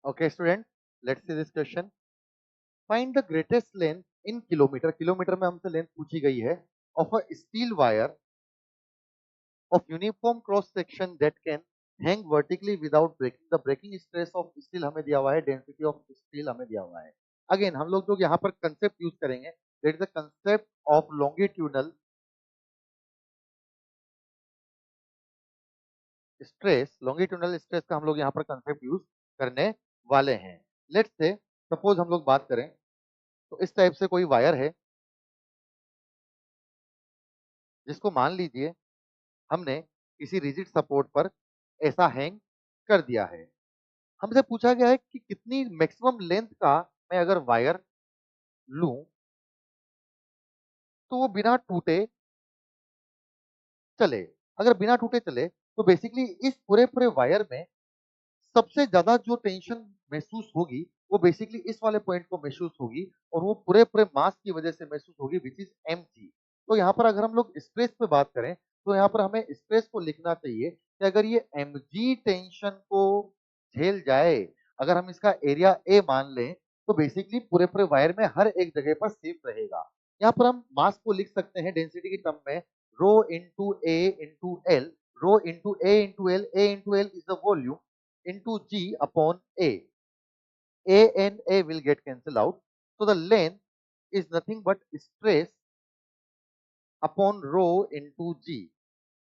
Okay, student, let's see this question. Find the greatest length in kilometer. Kilometre में हमसे length पूछी गई है of a steel wire of uniform cross section that can hang vertically without breaking. The breaking stress of steel हमें दिया हुआ है, density of steel हमें दिया हुआ है. Again हम लोग जो यहाँ पर concept use करेंगे, that is the concept of longitudinal stress. longitudinal stress का हम लोग यहाँ पर concept use करने वाले हैं. Let's say suppose हम लोग बात करें तो इस टाइप से कोई वायर है जिसको मान लीजिए हमने किसी रिजिड सपोर्ट पर ऐसा हैंग कर दिया है. हमसे पूछा गया है कि कितनी मैक्सिमम लेंथ का मैं अगर वायर लूं तो वो बिना टूटे चले. अगर बिना टूटे चले तो बेसिकली इस पूरे पूरे वायर में सबसे ज्यादा जो टेंशन महसूस होगी वो बेसिकली इस वाले पॉइंट को महसूस होगी और वो पूरे पूरे मास की वजह से महसूस होगी विच इज mg. तो यहाँ पर अगर हम लोग स्ट्रेस पे बात करें तो यहाँ पर हमें स्ट्रेस को लिखना चाहिए कि अगर ये mg टेंशन को झेल जाए, अगर हम इसका एरिया ए मान लें तो बेसिकली पूरे पूरे वायर में हर एक जगह पर सेफ रहेगा. यहाँ पर हम मास को लिख सकते हैं डेंसिटी की टर्म में rho into A into L. Rho into A into L, A into L is the volume into G upon A. A and A will get cancelled out. So the length is nothing but stress upon rho into G.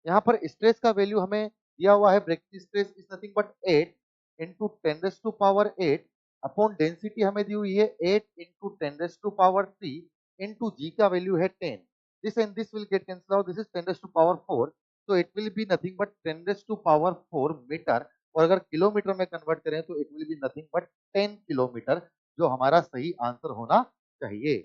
यहाँ पर stress का value हमें दिया हुआ है, breaking stress is nothing but 8 into 10 raise to power 8 upon density हमें दी हुई है 8 into 10 raise to power 3 into G का वैल्यू है 10. This and this will get cancel out. This is 10 raise to power 4. तो it will be nothing but 10 raise to power 4 metre. और अगर kilometre में कन्वर्ट करें तो it will be nothing but 10 kilometre, जो हमारा सही आंसर होना चाहिए.